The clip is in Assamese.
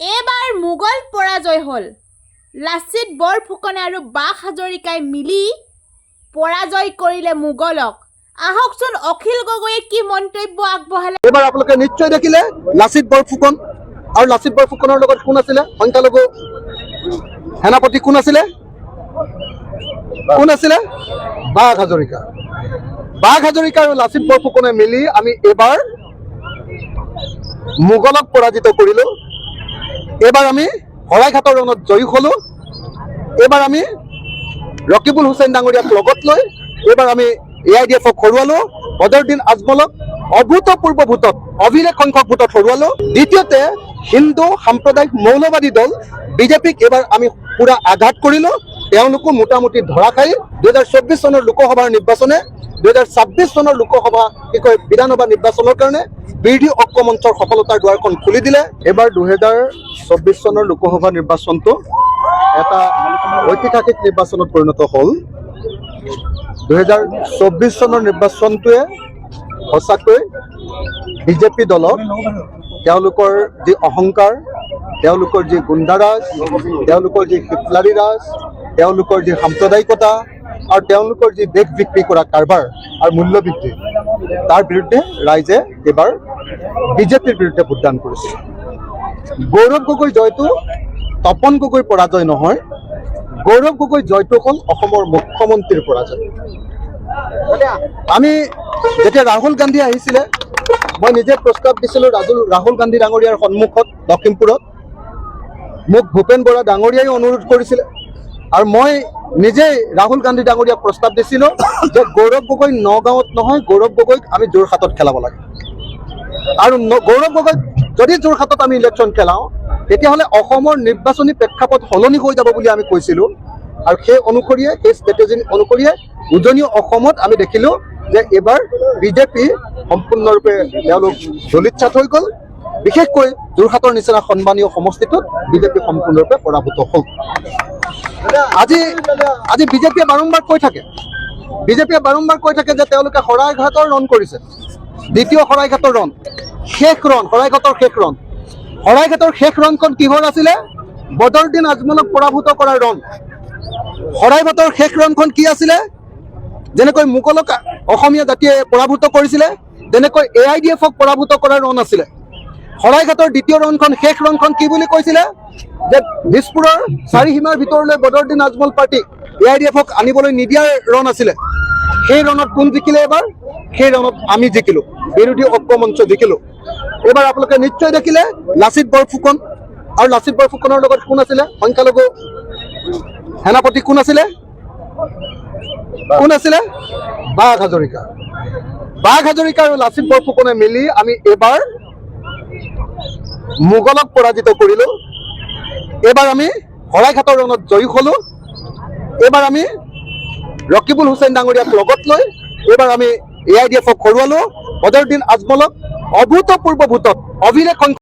এইবাৰ মোগল পৰাজয় হ'ল। লাচিত বৰফুকনে আৰু বাক হাজৰিকাই মিলি পৰাজয় কৰিলে মোগলক। আহকচোন অখিল গগৈয়ে কি মন্তব্য আগবঢ়ালে। এবাৰ আপোনালোকে নিশ্চয় দেখিলে লাচিত বৰফুকন আৰু লাচিত বৰফুকনৰ লগত কোন আছিলে সংখ্যালঘু সেনাপতি কোন আছিলে বাক হাজৰিকা। বাক হাজৰিকা আৰু লাচিত বৰফুকনে মিলি আমি এবাৰ মোগলক পৰাজিত কৰিলো। এবাৰ আমি শৰাইঘাটৰ ৰণত জয়ী হলো। এবাৰ আমি ৰকিবুল হুছেইন ডাঙৰীয়াক লগত লৈ এবাৰ আমি AIDF-ক হৰুৱালো। বদৰুদ্দিন আজমলক অভূতপূৰ্ব ভোটত অভিলেখ সংখ্যক ভোটত হৰুৱালো। দ্বিতীয়তে হিন্দু সাম্প্ৰদায়িক মৌলবাদী দল BJP-ক এবাৰ আমি পুৰা আঘাত কৰিলো। তেওঁলোকো মোটামুটি ধৰাশায়ী। 2024 চনৰ লোকসভাৰ নিৰ্বাচনে 2026 চনৰ লোকসভা বিধানসভা নিৰ্বাচনৰ কাৰণে বিৰোধী ঐক্য মঞ্চৰ সফলতাৰ দুৱাৰখন খুলি দিলে। এবাৰ 2024 চনৰ লোকসভা নিৰ্বাচনটো এটা ঐতিহাসিক নিৰ্বাচনত পৰিণত হ'ল। 2024 চনৰ নিৰ্বাচনটোৱে সঁচাকৈ BJP দলক তেওঁলোকৰ যি অহংকাৰ, তেওঁলোকৰ যি গুণ্ডাৰাজ, তেওঁলোকৰ যি হিটলাৰী ৰাজ, তেওঁলোকৰ যি সাম্প্ৰদায়িকতা আৰু তেওঁলোকৰ যি দেশ বিক্ৰী কৰা কাৰবাৰ আৰু মূল্যবৃদ্ধি, তাৰ বিৰুদ্ধে ৰাইজে এইবাৰ BJPৰ বিৰুদ্ধে ভোটদান কৰিছে। গৌৰৱ গগৈ জয়টো তপন গগৈৰ পৰাজয় নহয়, গৌৰৱ গগৈ জয়টো হ'ল অসমৰ মুখ্যমন্ত্ৰীৰ পৰাজয়। আমি যেতিয়া ৰাহুল গান্ধী আহিছিলে, মই নিজে প্ৰস্তাৱ দিছিলোঁ ৰাহুল গান্ধী ডাঙৰীয়াৰ সন্মুখত লখিমপুৰত। মোক ভূপেন বৰা ডাঙৰীয়াই অনুৰোধ কৰিছিলে আৰু মই নিজেই ৰাহুল গান্ধী ডাঙৰীয়াক প্ৰস্তাৱ দিছিলোঁ যে গৌৰৱ গগৈ নগাঁৱত নহয়, গৌৰৱ গগৈক আমি যোৰহাটত খেলাব লাগে। আৰু গৌৰৱ গগৈক যদি যোৰহাটত আমি ইলেকশ্যন খেলাওঁ তেতিয়াহ'লে অসমৰ নিৰ্বাচনী প্ৰেক্ষাপট সলনি হৈ যাব বুলি আমি কৈছিলোঁ। আৰু সেই অনুসৰিয়ে সেই ষ্ট্ৰেটেজি অনুসৰিয়ে উজনি অসমত আমি দেখিলোঁ যে এইবাৰ BJP সম্পূৰ্ণৰূপে তেওঁলোক দলিতচাট হৈ গ'ল। বিশেষকৈ যোৰহাটৰ নিচিনা সন্মানীয় সমষ্টিটোত BJP সম্পূৰ্ণৰূপে পৰাভূত হ'ল। আজি BJPয়ে বাৰম্বাৰ কৈ থাকে যে তেওঁলোকে শৰাইঘাটৰ ৰণ কৰিছে। দ্বিতীয় শৰাইঘাটৰ ৰণ, শৰাইঘাটৰ শেষ ৰণখন কিহৰ আছিলে? বদৰুদ্দিন আজমলক পৰাভূত কৰাৰ ৰণ। শৰাইঘাটৰ শেষ ৰণখন কি আছিলে? যেনেকৈ মোগলক অসমীয়া জাতিয়ে পৰাভূত কৰিছিলে, তেনেকৈ AIDF-ক পৰাভূত কৰাৰ ৰণ আছিলে। শৰাইঘাটৰ দ্বিতীয় ৰণখন, শেষ ৰণখন কি বুলি কৈছিলে? যে দিছপুৰৰ চাৰিসীমাৰ ভিতৰলৈ বদৰুদ্দিন আজমল পাৰ্টিক AIDF-ক আনিবলৈ নিদিয়াৰ ৰণ আছিলে। সেই ৰণত কোন জিকিলে এবাৰ? সেই ৰণত আমি জিকিলোঁ, বিৰোধী ঐক্য মঞ্চ জিকিলোঁ। এইবাৰ আপোনালোকে নিশ্চয় দেখিলে লাচিত বৰফুকন আৰু লাচিত বৰফুকনৰ লগত কোন আছিলে সংখ্যালঘু সেনাপতি কোন আছিলে বাক হাজৰিকা। বাক হাজৰিকা আৰু লাচিত বৰফুকনে মিলি আমি এইবাৰ মোগলক পৰাজিত কৰিলোঁ। এইবাৰ আমি শৰাইঘাটৰ ৰণত জয়ী হলোঁ। এইবাৰ আমি ৰকিবুল হুছেইন ডাঙৰীয়াক লগত লৈ এইবাৰ আমি AIDF-ক হৰুৱালোঁ। বদৰুদ্দিন আজমলক অভূতপূৰ্ব ভোটত অভিলেখ